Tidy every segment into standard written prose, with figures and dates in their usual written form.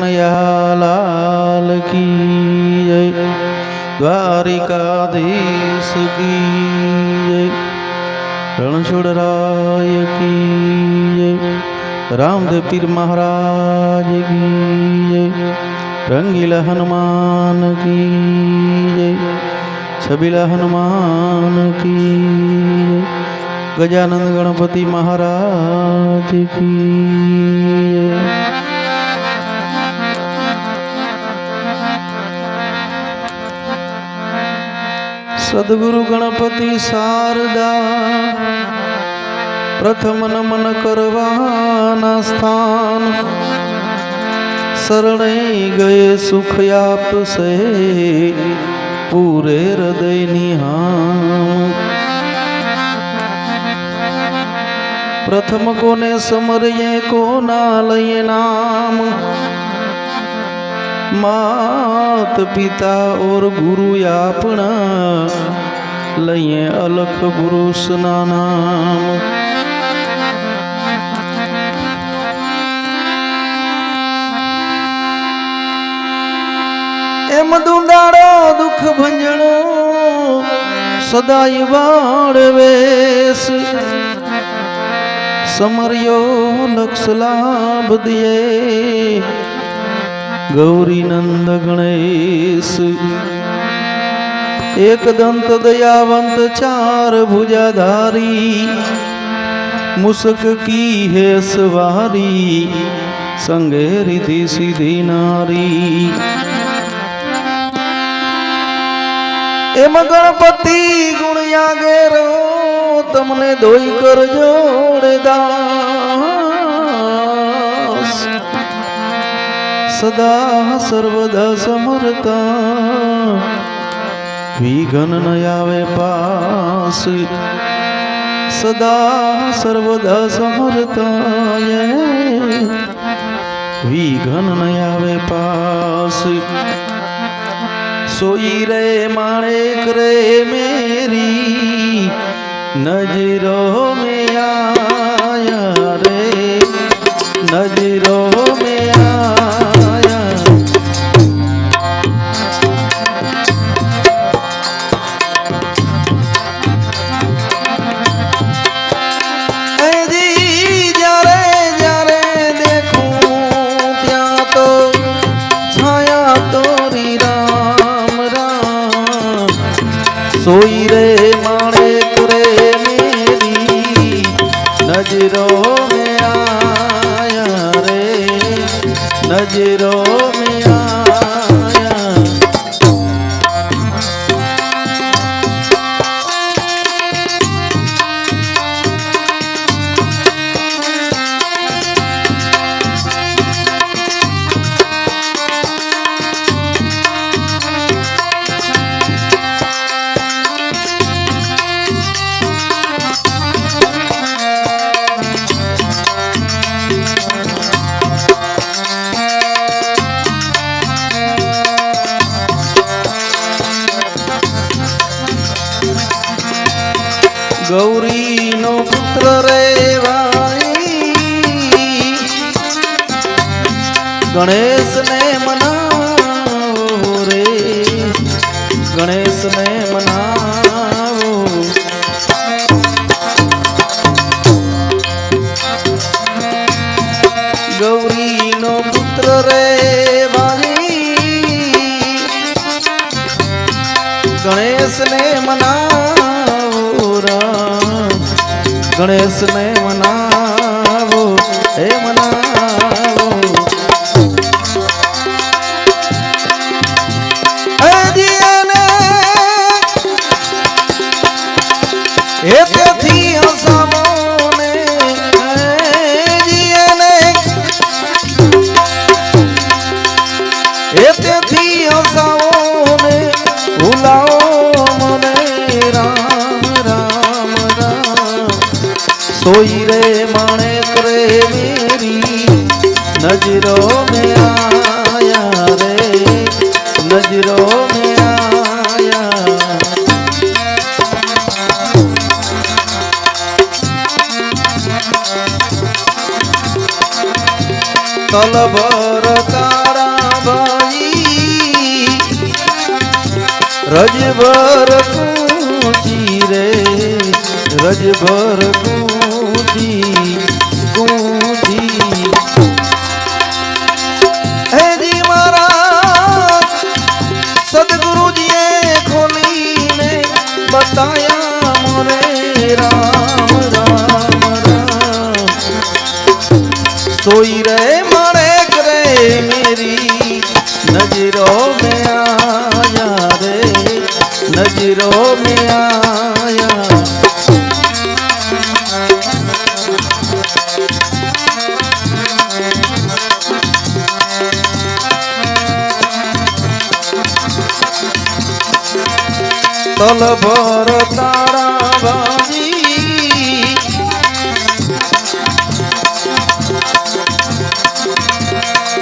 लाल की जय, द्वारिकाधीश की जय, रणछोड़राय की जय, रामदेव पीर महाराज की जय, रंगीला हनुमान की जय, छबीला हनुमान की जय, गजानंद गणपति महाराज की जय। सद्गुरु गणपति शारदा प्रथम नमन करवाना स्थान, शरणे गए सुख आप से पूरे हृदय निहाम। प्रथम कोने समरिये को ना लये नाम, मात पिता और गुरु अपना लइए अलख पुरुष ना नाम। एम दुंदाड़ो दुख भंजणो सदाई वाड़वेश, समरियो लक्ष लाभ दिए गौरी नंद गणेश। एक दंत दयावंत चार भुजाधारी, मुस्क की है सवारी संगे रिधि सीधी नारी। एम गणपति गुण यागेरो तमने धोई कर जोड़े दास, सदा सर्वदा समर्था विघ्न न आवे पास। सदा सर्वदा समर्था विघ्न न आवे पास। सोई रे माणेक रे मेरी नजरों में आया रे, नजरों में आया। जी जारे जारे देखूं त्या तो छाया तोरी राम राम। सोई रे माणे करे मेरी नजरों में आया रे, नजरों में आया। गौरी नो पुत्र रे भाई, गणेश ने मनाओ रे, गणेश ने मनाओ। गौरी नो पुत्र रे भाई, गणेश ने मनाओ, गणेश ने मनावो हे मनावो। हे तेथी हसामो ने जीने, हे तेथी हसामो ने भुलाओ मने राम राम राम। सोई रे माणे करे मेरी नजरों में आया रे, नजरों में आया। तल भर ताड़ रजभर कूची रे रजभर कूची कूची है जी महाराज सदगुरु जी खोली ने बताया मोरे राम राम राम सोई रे मारे करे मेरी नजरों में आया रे नजरों में आया तल भर तारा बाजी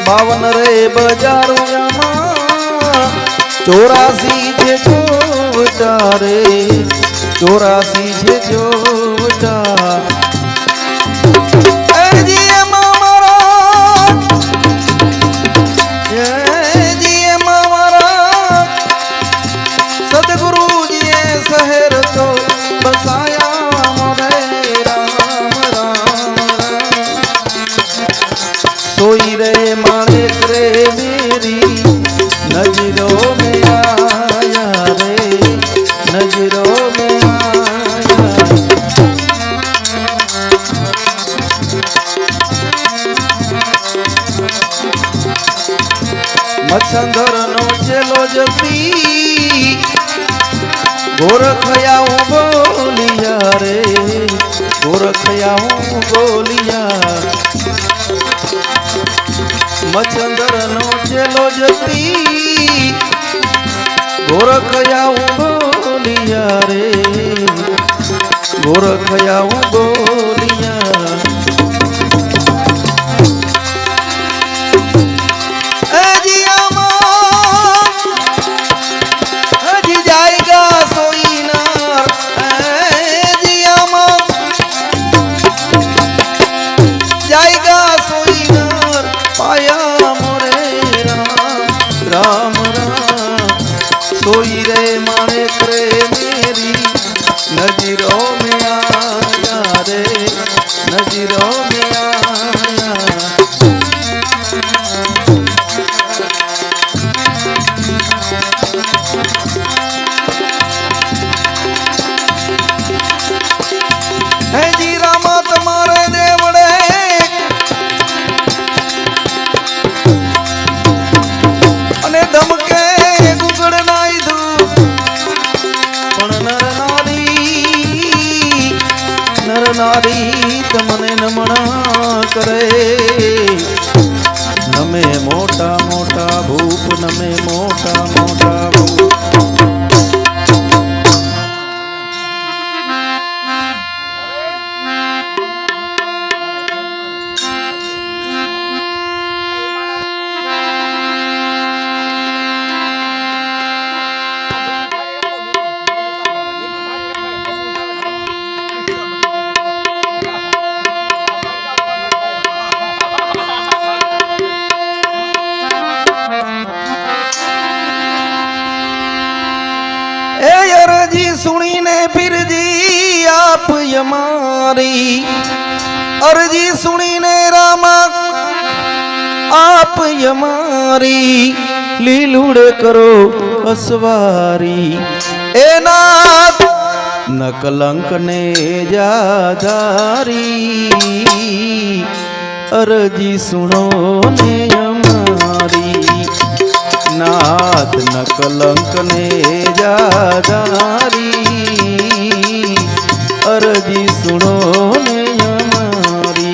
बावन रे बजारू चौरासी छे जोवटा रे चौरासी छे जोवटा सोई रे मालिक रे मेरी नजरों में आया रे नजरों में आया मच्छंदर नो चेलो जपी गोरखयाऊं बोलिया रे गोरखयाऊं बोलिया मच्छंदर नो चेलो जपी गोरखयाऊं बोलिया रे गोरखयाऊं बोलिया जाएगा सोई नार जाएगा सोई नार पाया मोरे राम राम राम सोई रे मारे करे मेरी नजरों में आया रे नजरों में आया है जी रामा तुम्हारे देवड़े अने धमके गुगड़ नाई दू पण नर नारी तमने नमणा करे नमे मोटा मोटा भूप नमे मोटा मोटा भूप अर्जी सुनी ने फिर जी आप यमारी अर्जी सुनी ने रामा आप यमारी लीलूड़ करो असवारी ए नाथ न कलंक ने जाधारी अर्जी सुनो ने हमारी नाथ न कलंक ने जाधारी अर्जी सुनो ने हमारी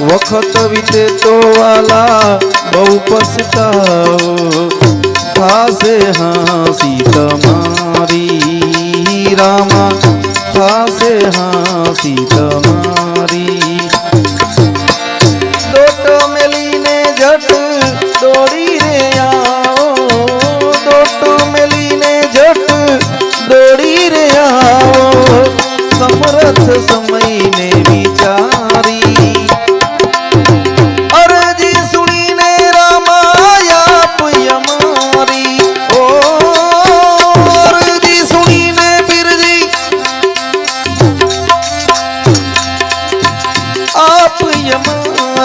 वक्त बीते तो वाला बहु पछताओ खासे हाँसी तमारी रामा खासे हाँसी तमारी दोटो मेली ने झट दौड़ी रे आओ दोटो मेली ने झट दौड़ी रे आओ समर्थ समय ने विचारी अर्जी सुनी ने रामा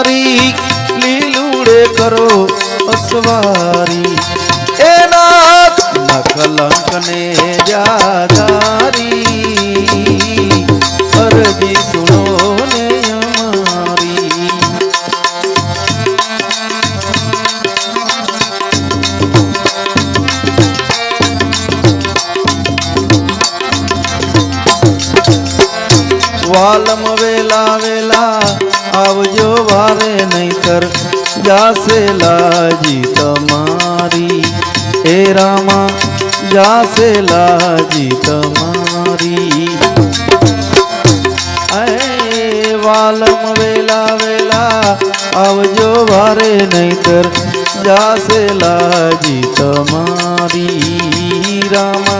मारी लीलूड़े करो असवारी ए नाथ न कलंक ने जादारी अर्जी सुनो ने हमारी वालम वेला वेला आवजो वारे नहींतर जासे लाजी तमारी ए रामा जासे लाजी तमारी ऐ वालम वेला वेला आवजो वारे नहींतर जासे लाजी तमारी रामा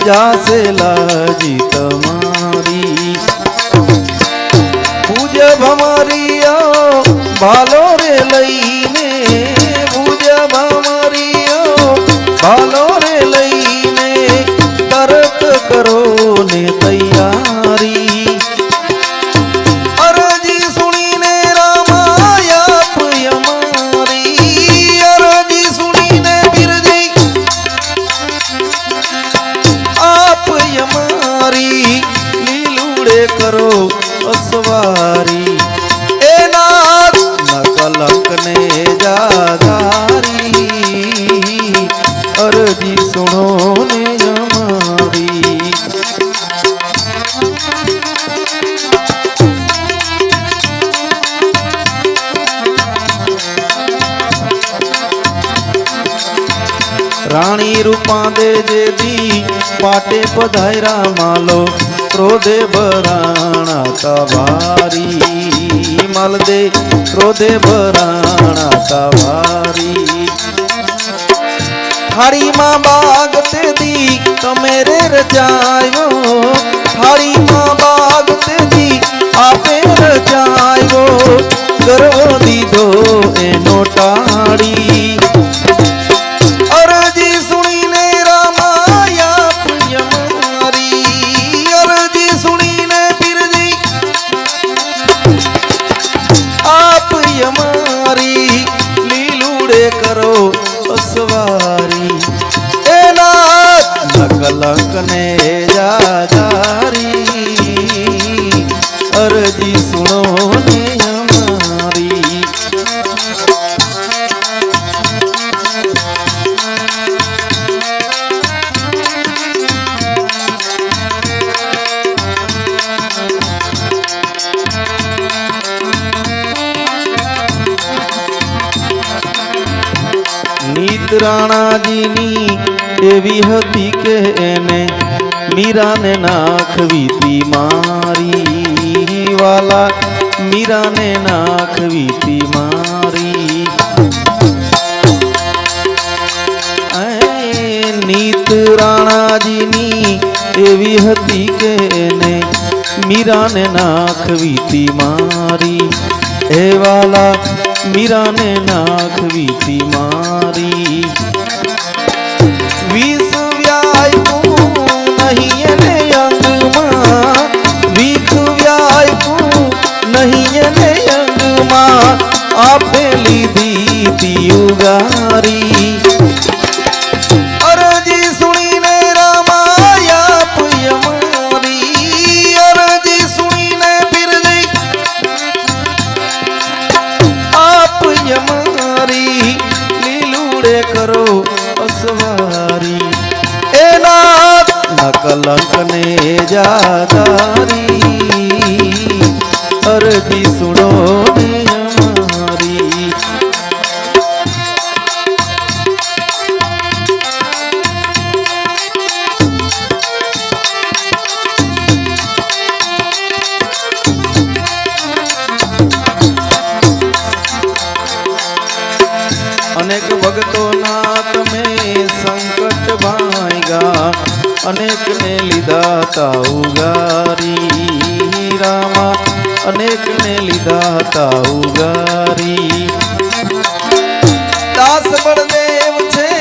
जासे लाजी तमारी पूजब हमारिया भालो रे लईने पूजब हमारिया भालो रे लईने तर्क करो ने तैयारी अर्जी सुनी ने रामाया हमारी अर्जी सुनी ने बिरजी आप हमारी लीलूड़े करो असवारी ए नाथ न कलंक ने जादारी अर्जी सुनो ने हमारी राणी रूपा दे जेदी पाटे पधायरा मालो क्रोधे बराणा तवारी मल दे क्रोधे बराणा तवारी थारी माँ बाग ते दी तो मेरे रचायो थारी माँ बाग ते दी आपे रचायो गर्व दी दो ए नोटाड़ी अर्जी सुनी ने रामाया हमारी अर्जी सुनी ने बिरजी आप हमारी लीलूड़े करो असवारी ए नाथ न कलंक ने जादारी अर्जी सुनो ने हमारी नीत राणा जीनी एवी हती के एने मीरा ने नाखवी ती मारी वाला मीरा ने नाखवी ती मारी नीत राणा जीनी एवी हती के एने मीरा ने नाखवी ती मारी ए वाला मीरा ने नाखवी ती मारी विष व्याय को नहीं ने अंग मां विष व्याय को नहीं ने अंग मां आपे लीधी ती उगारी अर्जी सुनी ने रामाया हमारी अर्जी सुनी ने बिरजी आप हमारी लीलूड़े करो असवारी ए नाथ न कलंक ने जादारी अर्जी सुनो ने हमारी अनेक भक्तों नाथ में संकट भाएगा अनेक ने लीधा ताउगारी रामा अनेक ने लीधा ताउगारी दास बड़देव छे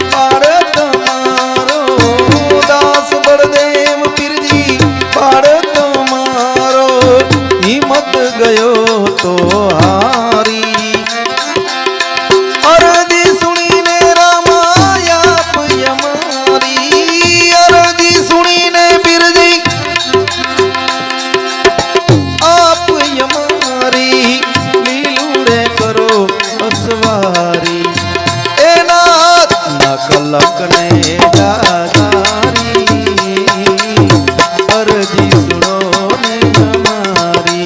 पारत मारो दास बड़देव पीरजी पारत मारो हिम्मत गयो तो हारी। अरजी सुनी ने रामाया यमारी, अरजी सुनी ने बिरजी आप यमारी। लीलूड़े करो असवारी, ए नाथ न कलक ने जागारी। अरजी सुनो ने हमारी,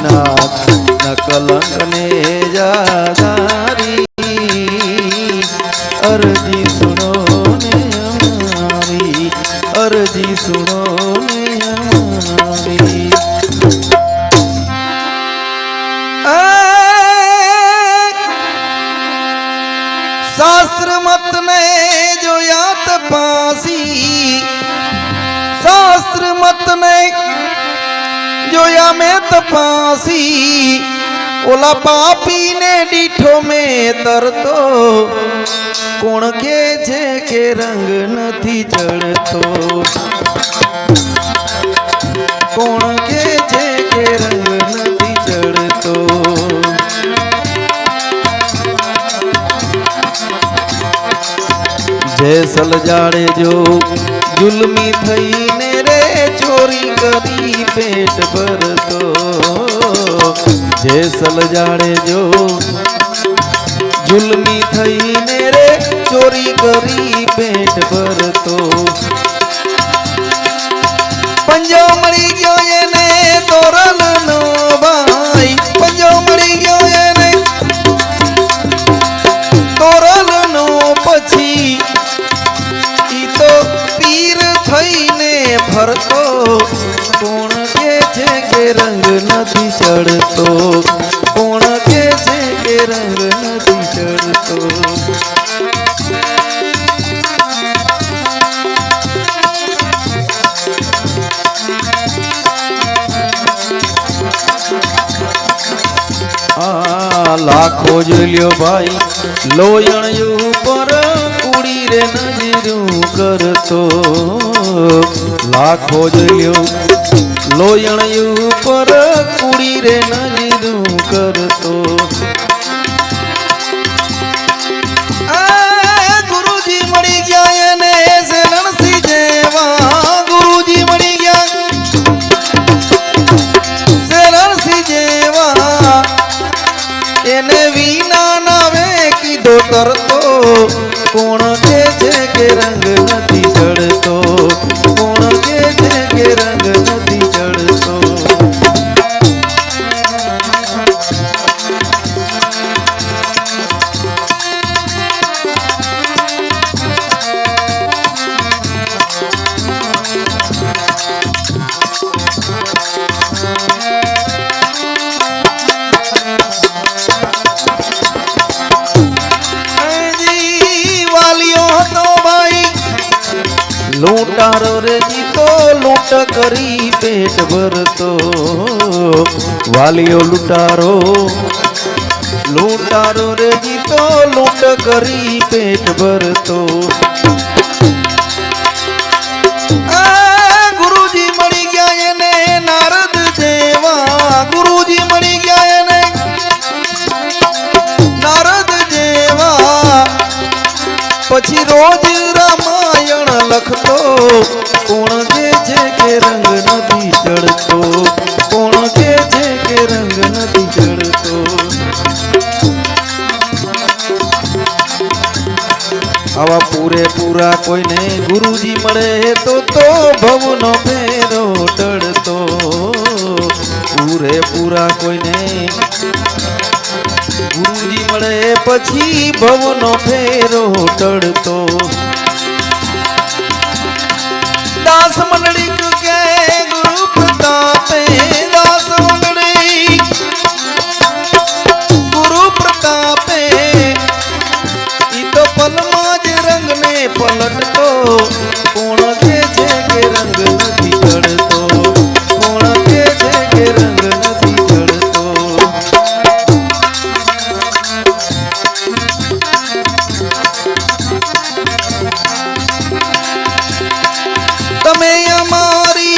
नाथ न कलक ने जागारी। अरजी सुनो ने हमारी, अरजी सुनो ने हमारी। शास्त्र मत ने जो यात पासी, शास्त्र मत ने जो या में तपासी। ओला पापी ने डीठो में तरतो, कोण के जे के रंग नथी चढ़तो, कोण के जे के रंग नथी चढ़तो। जैसल जाड़े जो जुल्मी थई ने रे, चोरी करी पेट भरतो। जैसल जाड़े जो जुल्मी थई ने रे, चोरी करी पेट भरतो। पंजो मरी गयो एने तोरल नो भाई, पंजो मरी गयो एने तोरल नो पछी। तो पीर थईने भरतो, कोण के जे के रंग नथी चढ़तो, कोण के जे के रंग नथी चढ़तो। लाखो जोलियो भाई लोयण ऊपर कुड़ी रे नजरू करतो। लाखो जोलियो लोयण ऊपर कुड़ी रे नजरू करतो। गुरुजी मरी गया एने से रणसी जेवा, गुरुजी मरी गया से रणसी जेवा। एने वीना नावे की दो तरतो, कोण के जे के रंग नथी चढ़तो, कोण के जे के रंग नथी चढ़तो। लूटारो रे जी तो लूट करी पेट भरतो। वालियो लूटारो, लूटारो रे जी तो लूट करी पेट भरतो। गुरुजी मरी गया एने नारद जेवा, गुरुजी मरी गया एने नारद जेवा। पछी रोज रामायण लखतो, कोण के जे के रंग नथी चढ़तो, कोण के जे के रंग नथी चढ़तो। आवा पूरे पूरा कोई ने गुरुजी मळे तो भवनो फेरो टळतो। पूरे पूरा कोई ने गुरुजी मळे पछी भवनो फेरो टळतो। दास मंडली के गुरु प्रतापे, दास मंडली गुरु प्रतापे। ई तो पलमाज रंग ने पलटतो, कोण के जे के रंग नथी चढ़तो, कोण के जे के रंग नथी चढ़तो। तमे अमारी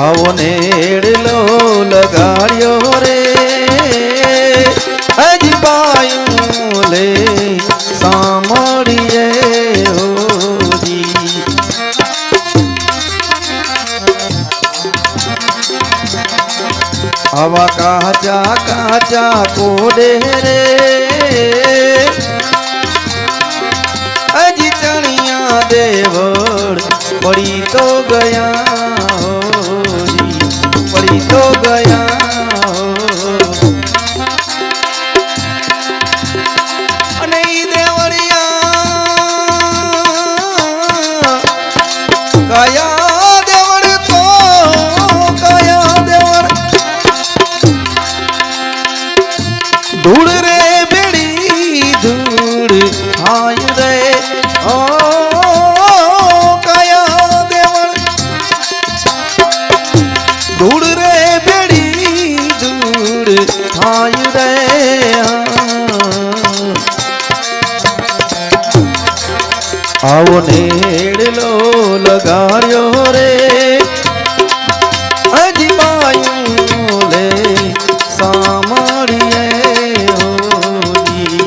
આવો નેડલો લગાડ્યો રે અજબાયું લે સાંભળીએ હોજી આવા કાચા કાચા કોડે રે અજી ચણિયા દેવળ પડી તો ગયા હોજી પડી તો ગયા અને ઈ દેવળિયા કયા દેવળ તો કયા દેવળ ધૂળ રે બેડી ધૂળ હાય રે ઓ કયા દેવળ ધૂળ રે બેડી ધૂળ હાય રે આવો નેડલો લગાડ્યો રે અજમાયું લે સાંભળીએ હોજી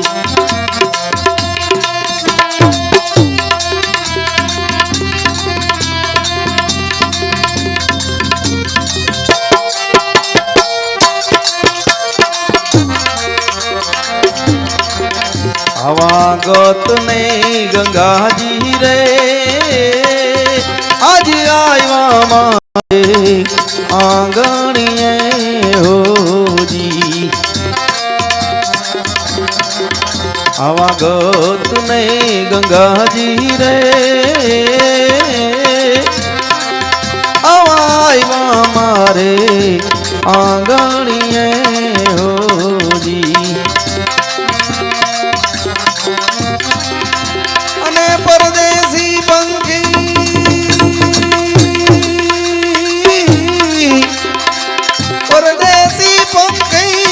આવા ગત ને ગંગાજી રે આજ આવ્યા મારે આંગણીએ હોજી આવા ગત ને ગંગાજી રે આવા આવ્યા મારે આંગણીએ હોજી પરદેશી પંખી પરદેશી પંખી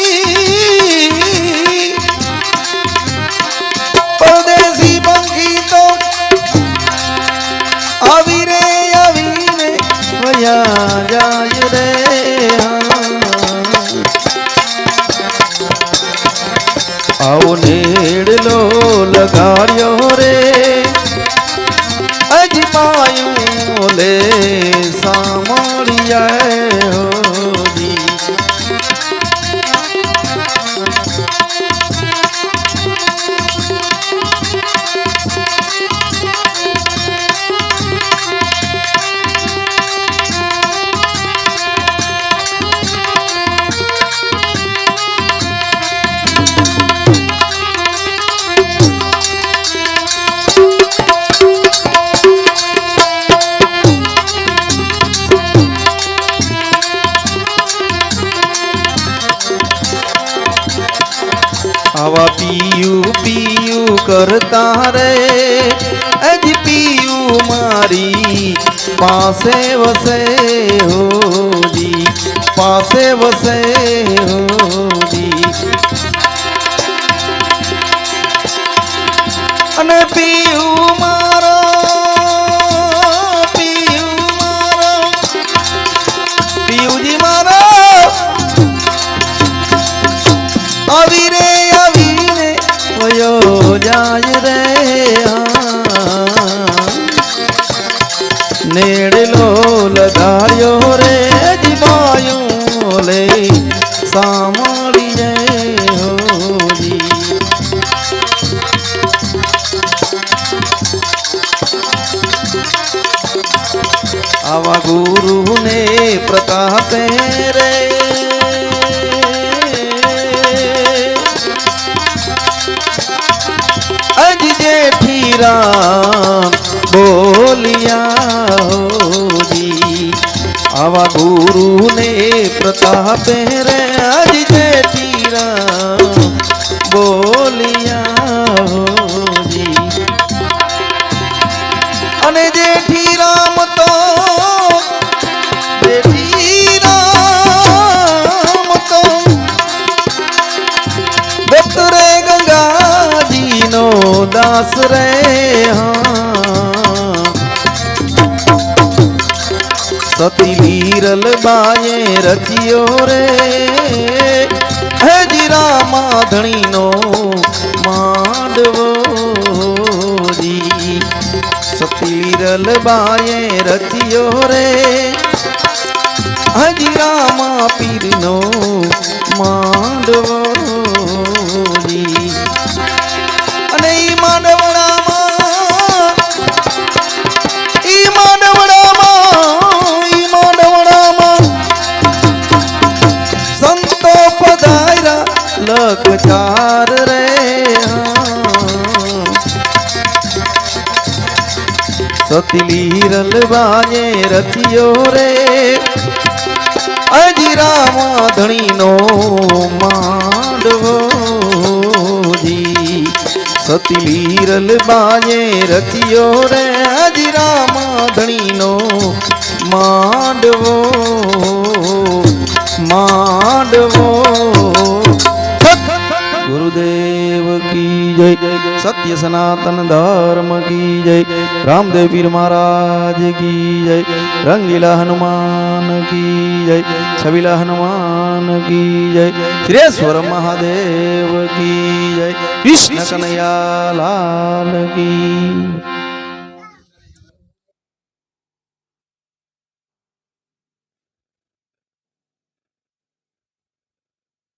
પરદેશી પંખી તો આવીને વયા જાય રે આવો નેડલો લગાડ્યો રે અજમાયું લે સાંભળીએ હોજી આવા પીયું પીયું કરતા રે અજ પીયું મારી પાસે વસે હોજી પાસે વસે હોજી અને પીયું મારો પીયુજી મારો આવી રે જાય રે નેડલો લગાડ્યો રે જીવાયું લે સાંભળીએ હોજી આવા ગુરુને પ્રતાપે રે અજ જેઠી રામ બોલિયા હોજી આવા ગુરુને પ્રતાપે રે અજ જેઠી રામ બોલિયા હોજી અને જેઠી રામ તો રે ગંગાજી નો દાસ રે સતી વિરલ બાએ રચ્યો રે હજી રામા ધણીનો માંડવો જી સતી વિરલ બાએ રચ્યો રે હજી રામા પીરનો માંડવો જી અને ઈ માંડવડામાં સંતો પધાર્યા લખ ચાર રે સતી વિરલ બાએ રચ્યો રે હજી રામા ધણીનો માંડવો જી સતી વિરલ બાએ રચ્યો રે હજી રામા ધણીનો માંડવો માંડવો ગુરુદેવ કી જય સત્ય સનાતન ધર્મ કી જય રામદેવ પીર મહારાજ કી જય રંગીલા હનુમાન કી જય છબીલા હનુમાન કી જય શ્રેશ્વર મહાદેવ કી જય કૃષ્ણ કનૈયા લાલ કી